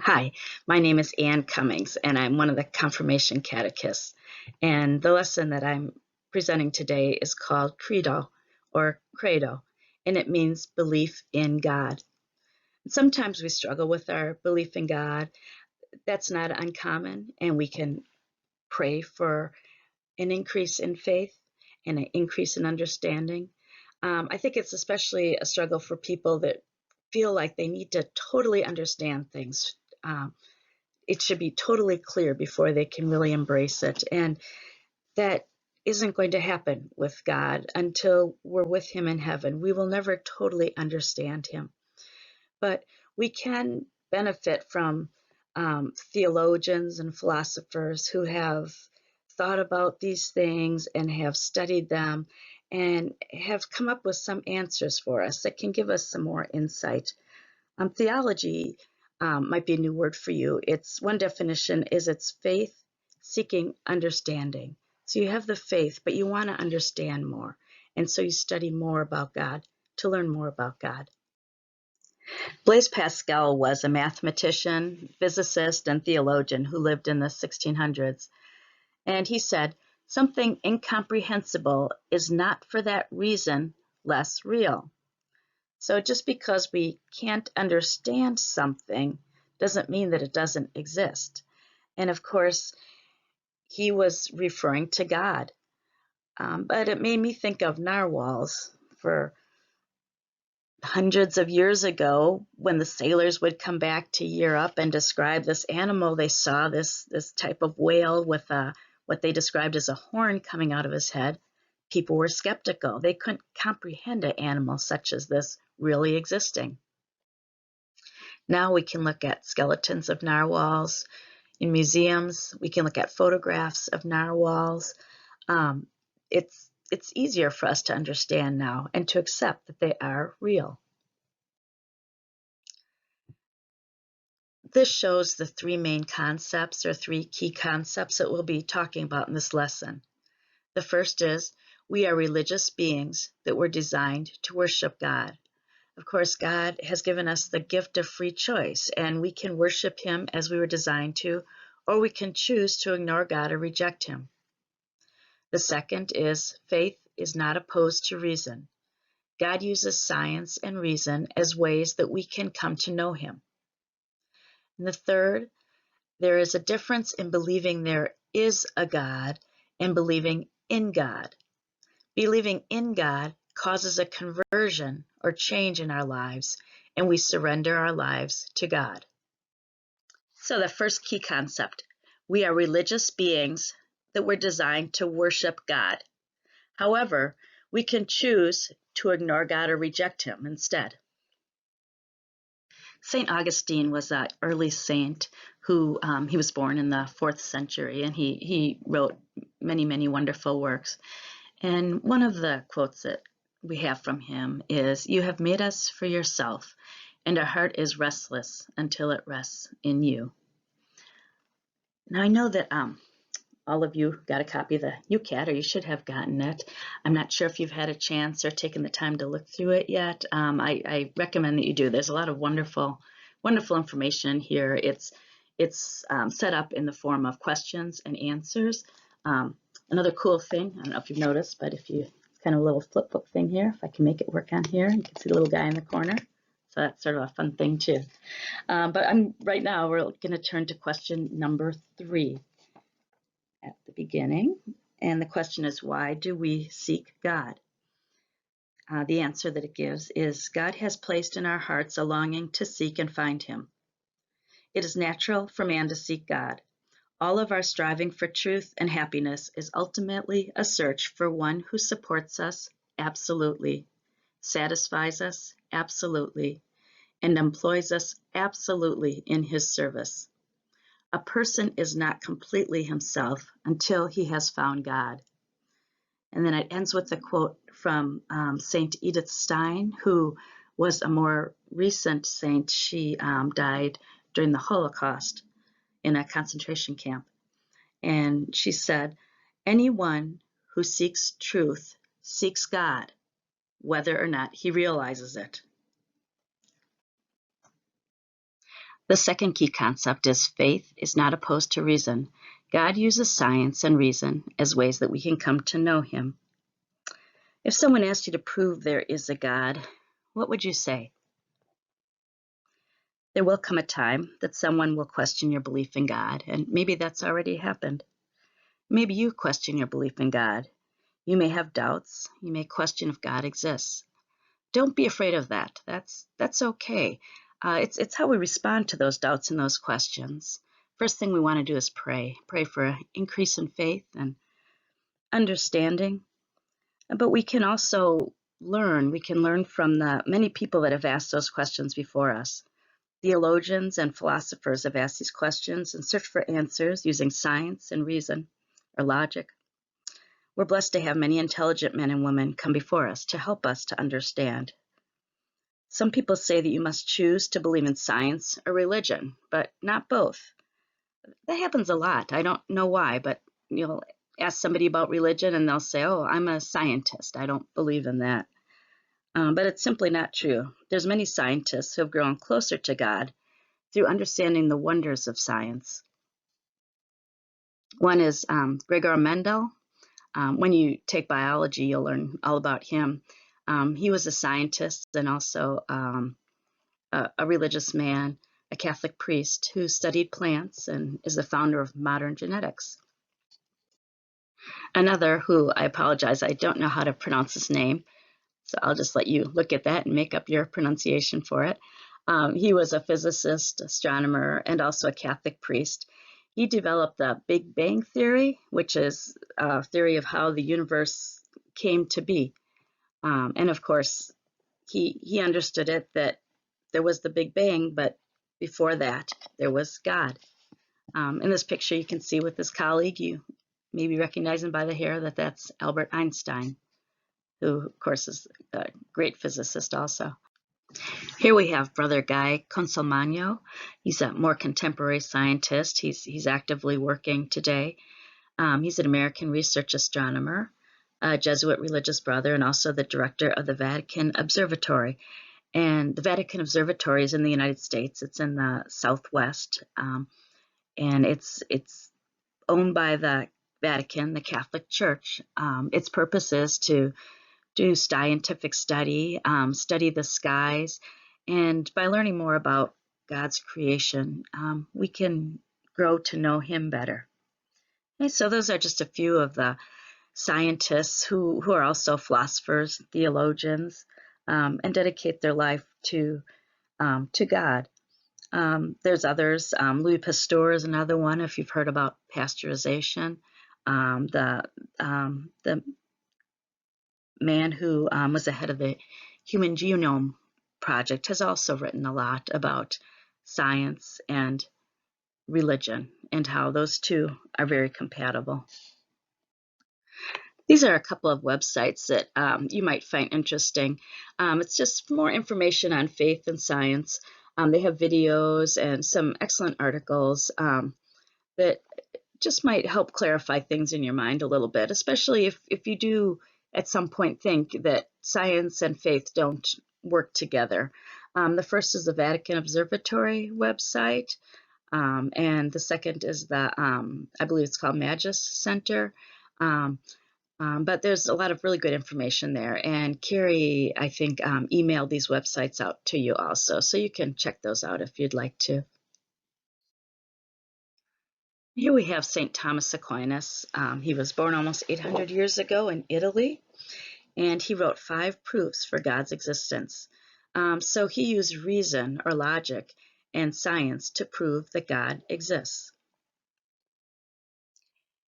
Hi, my name is Ann Cummings, and I'm one of the confirmation catechists. And the lesson that I'm presenting today is called Credo or Credo, and it means belief in God. Sometimes we struggle with our belief in God. That's not uncommon, and we can pray for an increase in faith and an increase in understanding. I think it's especially a struggle for people that feel like they need to totally understand things. It should be totally clear before they can really embrace it. And that isn't going to happen with God until we're with Him in heaven. We will never totally understand Him. But we can benefit from theologians and philosophers who have thought about these things and have studied them and have come up with some answers for us that can give us some more insight. Theology might be a new word for you. It's one definition is it's faith seeking understanding. So you have the faith, but you want to understand more. And so you study more about God to learn more about God. Blaise Pascal was a mathematician, physicist, and theologian who lived in the 1600s. And he said, something incomprehensible is not for that reason less real. So just because we can't understand something doesn't mean that it doesn't exist. And of course, he was referring to God. But it made me think of narwhals. For hundreds of years ago, when the sailors would come back to Europe and describe this animal, they saw this type of whale with what they described as a horn coming out of his head. People were skeptical. They couldn't comprehend an animal such as this really existing. Now we can look at skeletons of narwhals in museums. We can look at photographs of narwhals. It's easier for us to understand now and to accept that they are real. This shows the three main concepts or three key concepts that we'll be talking about in this lesson. The first is we are religious beings that were designed to worship God. Of course, God has given us the gift of free choice, and we can worship Him as we were designed to, or we can choose to ignore God or reject Him. The second is faith is not opposed to reason. God uses science and reason as ways that we can come to know Him. And the third, there is a difference in believing there is a God and believing in God. Believing in God causes a conversion or change in our lives, and we surrender our lives to God. So the first key concept, we are religious beings that were designed to worship God. However, we can choose to ignore God or reject Him instead. St. Augustine was an early saint who he was born in the 4th century, and he wrote many wonderful works. And one of the quotes that we have from him is, "You have made us for yourself, and our heart is restless until it rests in you." Now I know that all of you got a copy of the UCAT, or you should have gotten it. I'm not sure if you've had a chance or taken the time to look through it yet. I recommend that you do. There's a lot of wonderful information here. It's set up in the form of questions and answers. Another cool thing, I don't know if you've noticed, but it's kind of a little flip book thing here. If I can make it work on here, you can see the little guy in the corner. So that's sort of a fun thing too. But right now we're going to turn to question number 3 at the beginning. And the question is, why do we seek God? The answer that it gives is, God has placed in our hearts a longing to seek and find Him. It is natural for man to seek God. All of our striving for truth and happiness is ultimately a search for one who supports us absolutely, satisfies us absolutely, and employs us absolutely in His service. A person is not completely himself until he has found God. And then it ends with a quote from Saint Edith Stein, who was a more recent saint. She died during the Holocaust in a concentration camp. And she said, "Anyone who seeks truth seeks God, whether or not he realizes it." The second key concept is faith is not opposed to reason. God uses science and reason as ways that we can come to know him. If someone asked you to prove there is a God, what would you say? There will come a time that someone will question your belief in God, and maybe that's already happened. Maybe you question your belief in God. You may have doubts. You may question if God exists. Don't be afraid of that. That's okay. It's how we respond to those doubts and those questions. First thing we want to do is pray. Pray for an increase in faith and understanding. But we can also learn. We can learn from the many people that have asked those questions before us. Theologians and philosophers have asked these questions and searched for answers using science and reason or logic. We're blessed to have many intelligent men and women come before us to help us to understand. Some people say that you must choose to believe in science or religion, but not both. That happens a lot. I don't know why, but you'll ask somebody about religion and they'll say, oh, I'm a scientist. I don't believe in that. But it's simply not true. There's many scientists who have grown closer to God through understanding the wonders of science. One is Gregor Mendel. When you take biology, you'll learn all about him. He was a scientist and also a religious man, a Catholic priest who studied plants and is the founder of modern genetics. Another who, I apologize, I don't know how to pronounce his name, so I'll just let you look at that and make up your pronunciation for it. He was a physicist, astronomer, and also a Catholic priest. He developed the Big Bang Theory, which is a theory of how the universe came to be. And of course, he understood it that there was the Big Bang, but before that, there was God. In this picture, you can see with this colleague, you maybe recognize him by the hair, that's Albert Einstein, who, of course, is a great physicist also. Here we have Brother Guy Consolmagno. He's a more contemporary scientist. He's actively working today. He's an American research astronomer, a Jesuit religious brother, and also the director of the Vatican Observatory. And the Vatican Observatory is in the United States. It's in the Southwest, and it's owned by the Vatican, the Catholic Church. Its purpose is to do scientific study, study the skies, and by learning more about God's creation, we can grow to know Him better. Okay, so those are just a few of the scientists who are also philosophers, theologians, and dedicate their life to God. There's others. Louis Pasteur is another one. If you've heard about pasteurization, the man who was the head of the Human Genome Project has also written a lot about science and religion and how those two are very compatible. These are a couple of websites that you might find interesting. It's just more information on faith and science. They have videos and some excellent articles that just might help clarify things in your mind a little bit, especially if you do at some point think that science and faith don't work together. The first is the Vatican Observatory website, and the second is the, I believe it's called Magis Center. But there's a lot of really good information there. And Carrie, I think, emailed these websites out to you also, so you can check those out if you'd like to. Here we have St. Thomas Aquinas. He was born almost 800 years ago in Italy, and he wrote 5 proofs for God's existence. So he used reason or logic and science to prove that God exists.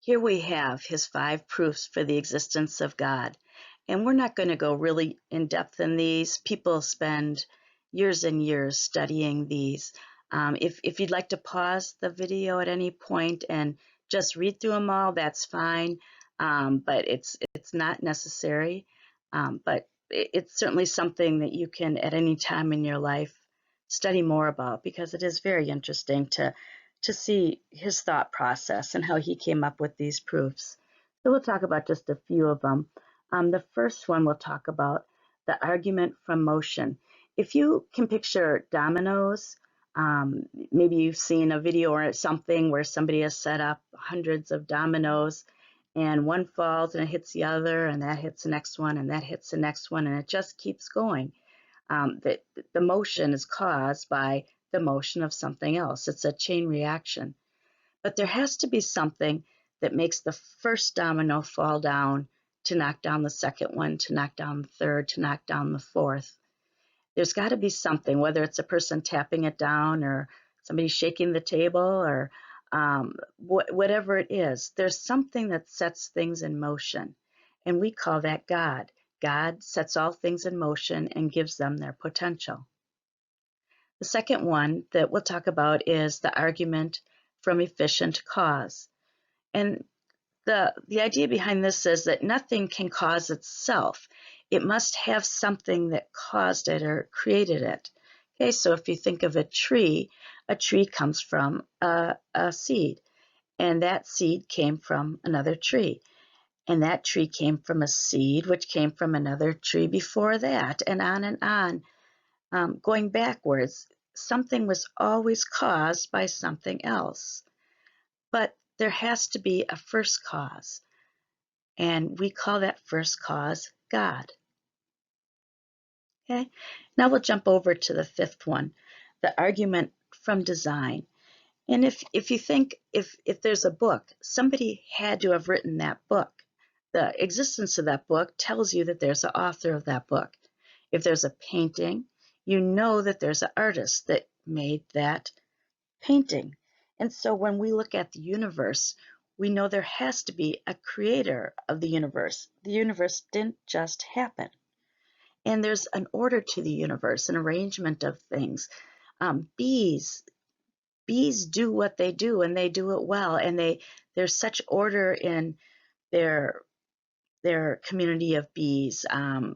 Here we have his 5 proofs for the existence of God. And we're not going to go really in depth in these. People spend years and years studying these. If you'd like to pause the video at any point and just read through them all, that's fine. But it's not necessary. But it's certainly something that you can, at any time in your life, study more about, because it is very interesting to see his thought process and how he came up with these proofs. So we'll talk about just a few of them. The first one we'll talk about, the argument from motion. If you can picture dominoes, Maybe you've seen a video or something where somebody has set up hundreds of dominoes, and one falls and it hits the other, and that hits the next one, and that hits the next one, and it just keeps going. The motion is caused by the motion of something else. It's a chain reaction. But there has to be something that makes the first domino fall down to knock down the second one, to knock down the third, to knock down the fourth. There's got to be something, whether it's a person tapping it down or somebody shaking the table or whatever it is. There's something that sets things in motion, and we call that God. God sets all things in motion and gives them their potential. The second one that we'll talk about is the argument from efficient cause. And the idea behind this is that nothing can cause itself. It must have something that caused it or created it. Okay, so if you think of a tree comes from a seed, and that seed came from another tree. And that tree came from a seed, which came from another tree before that, and on, going backwards. Something was always caused by something else. But there has to be a first cause, and we call that first cause God. Okay, now we'll jump over to the fifth one, the argument from design. And if you think, if there's a book, somebody had to have written that book. The existence of that book tells you that there's an author of that book. If there's a painting, you know that there's an artist that made that painting. And so when we look at the universe, we know there has to be a creator of the universe. The universe didn't just happen. And there's an order to the universe, an arrangement of things. Bees do what they do, and they do it well. And there's such order in their community of bees.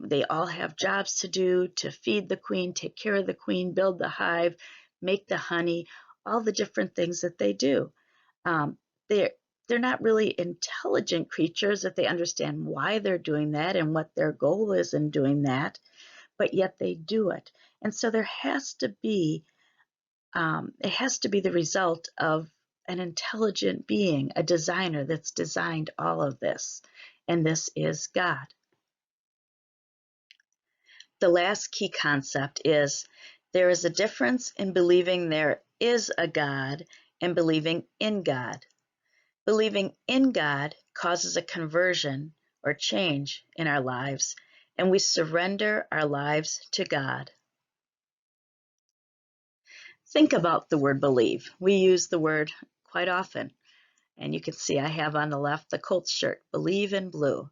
They all have jobs to do, to feed the queen, take care of the queen, build the hive, make the honey, all the different things that they do. They're not really intelligent creatures that they understand why they're doing that and what their goal is in doing that, but yet they do it. And so there has to be, it has to be the result of an intelligent being, a designer that's designed all of this. And this is God. The last key concept is there is a difference in believing there is a God and believing in God. Believing in God causes a conversion or change in our lives, and we surrender our lives to God. Think about the word believe. We use the word quite often, and you can see I have on the left the Colts shirt, believe in blue.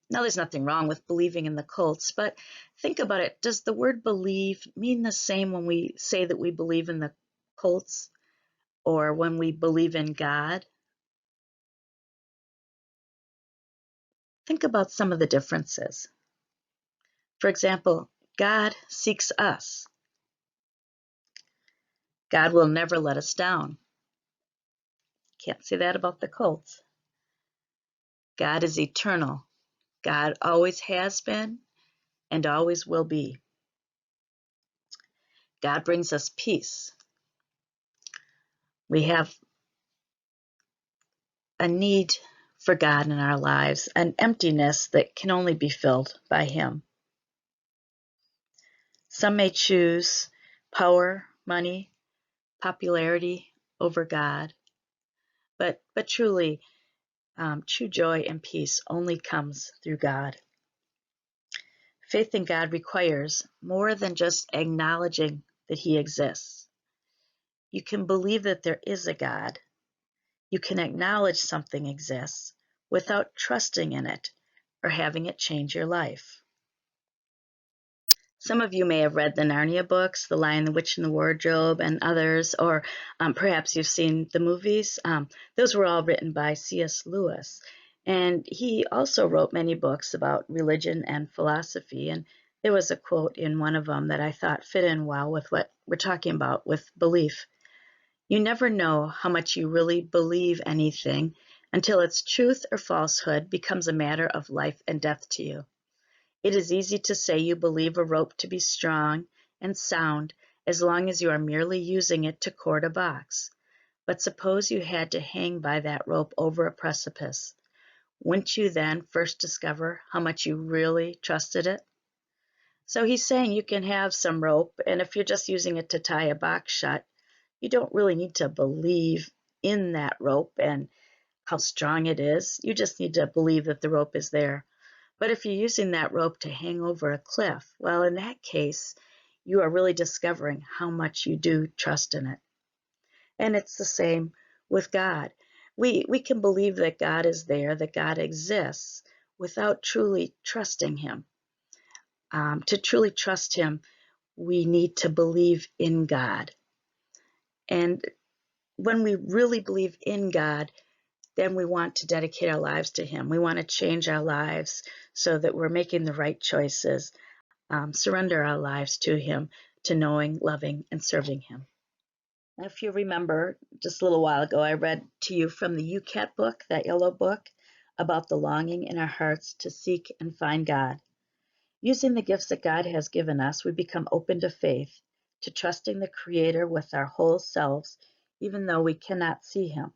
Now, there's nothing wrong with believing in the Colts, but think about it. Does the word believe mean the same when we say that we believe in the Colts or when we believe in God? Think about some of the differences. For example, God seeks us. God will never let us down. Can't say that about the Colts. God is eternal. God always has been and always will be. God brings us peace. We have a need for God in our lives, an emptiness that can only be filled by Him. Some may choose power, money, popularity over God, but truly, true joy and peace only comes through God. Faith in God requires more than just acknowledging that He exists. You can believe that there is a God. You can acknowledge something exists without trusting in it or having it change your life. Some of you may have read the Narnia books, The Lion, the Witch, and the Wardrobe, and others, or perhaps you've seen the movies. Those were all written by C.S. Lewis. And he also wrote many books about religion and philosophy. And there was a quote in one of them that I thought fit in well with what we're talking about with belief. You never know how much you really believe anything until its truth or falsehood becomes a matter of life and death to you. It is easy to say you believe a rope to be strong and sound as long as you are merely using it to cord a box. But suppose you had to hang by that rope over a precipice. Wouldn't you then first discover how much you really trusted it? So he's saying you can have some rope, and if you're just using it to tie a box shut, you don't really need to believe in that rope and how strong it is. You just need to believe that the rope is there. But if you're using that rope to hang over a cliff, well, in that case, you are really discovering how much you do trust in it. And it's the same with God. We can believe that God is there, that God exists, without truly trusting Him. To truly trust Him, we need to believe in God. And when we really believe in God, then we want to dedicate our lives to Him. We want to change our lives so that we're making the right choices, surrender our lives to Him, to knowing, loving, and serving Him. If you remember, just a little while ago, I read to you from the UCAT book, that yellow book, about the longing in our hearts to seek and find God. Using the gifts that God has given us, we become open to faith, to trusting the Creator with our whole selves, even though we cannot see Him.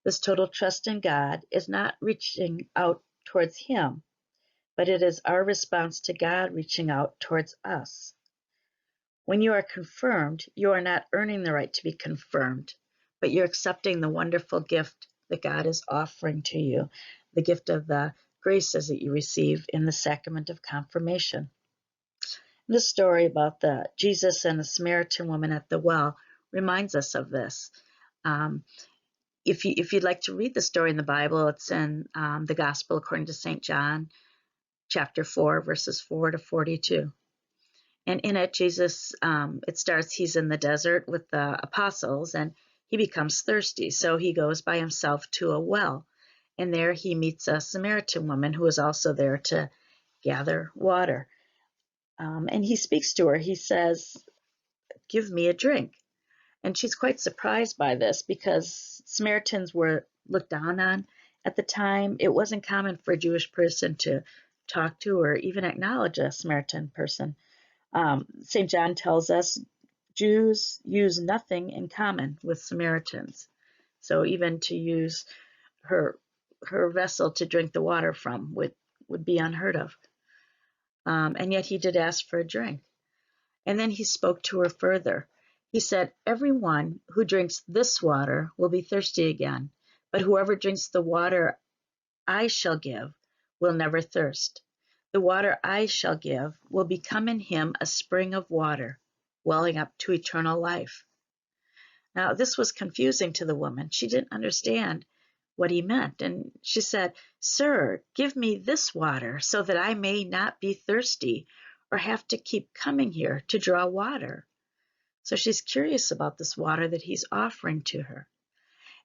This total trust in God is not reaching out towards Him, but it is our response to God reaching out towards us. When you are confirmed, you are not earning the right to be confirmed, but you're accepting the wonderful gift that God is offering to you, the gift of the graces that you receive in the sacrament of confirmation. This story about the Jesus and the Samaritan woman at the well reminds us of this. If you'd like to read the story in the Bible, it's in the Gospel according to St. John, chapter 4, verses 4 to 42. And in it, Jesus, it starts, he's in the desert with the apostles, and he becomes thirsty. So he goes by himself to a well. And there he meets a Samaritan woman who is also there to gather water. And he speaks to her. He says, "Give me a drink." And she's quite surprised by this because Samaritans were looked down on at the time. It wasn't common for a Jewish person to talk to or even acknowledge a Samaritan person. St. John tells us Jews use nothing in common with Samaritans. So even to use her vessel to drink the water from would be unheard of. And yet he did ask for a drink. And then he spoke to her further. He said, "Everyone who drinks this water will be thirsty again, but whoever drinks the water I shall give will never thirst. The water I shall give will become in him a spring of water, welling up to eternal life." Now, this was confusing to the woman. She didn't understand what he meant. And she said, "Sir, give me this water so that I may not be thirsty or have to keep coming here to draw water." So she's curious about this water that he's offering to her.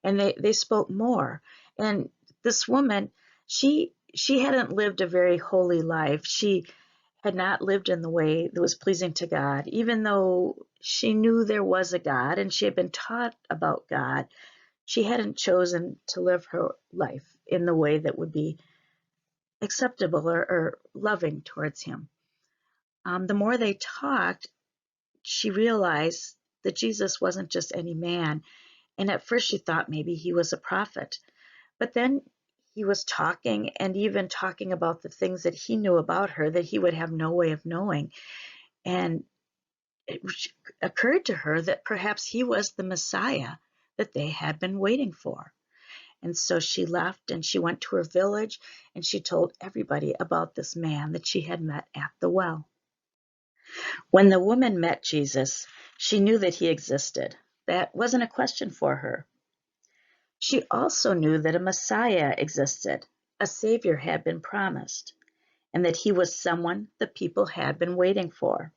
And they spoke more. And this woman, she hadn't lived a very holy life. She had not lived in the way that was pleasing to God, even though she knew there was a God and she had been taught about God. She hadn't chosen to live her life in the way that would be acceptable or loving towards him. The more they talked, she realized that Jesus wasn't just any man. And at first she thought maybe he was a prophet. But then he was talking and even talking about the things that he knew about her that he would have no way of knowing. And it occurred to her that perhaps he was the Messiah that they had been waiting for. And so she left and she went to her village and she told everybody about this man that she had met at the well. When the woman met Jesus, she knew that he existed. That wasn't a question for her. She also knew that a Messiah existed, a Savior had been promised, and that he was someone the people had been waiting for.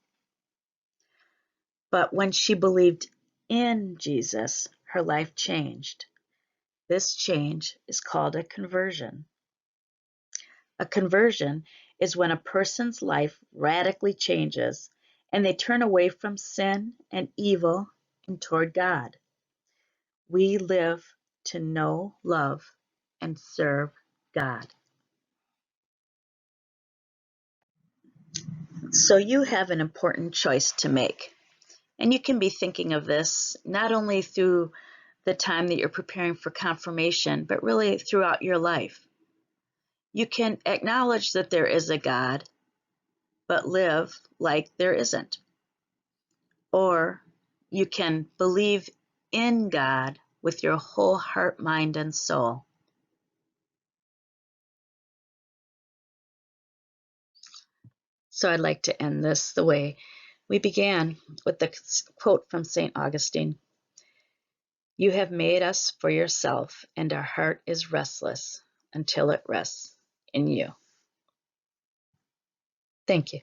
But when she believed in Jesus, her life changed. This change is called a conversion. A conversion is when a person's life radically changes and they turn away from sin and evil and toward God. We live to know, love, and serve God. So you have an important choice to make. And you can be thinking of this not only through the time that you're preparing for confirmation, but really throughout your life. You can acknowledge that there is a God, but live like there isn't. Or you can believe in God with your whole heart, mind, and soul. So I'd like to end this the way we began, with the quote from St. Augustine. You have made us for yourself, and our heart is restless until it rests in you. Thank you.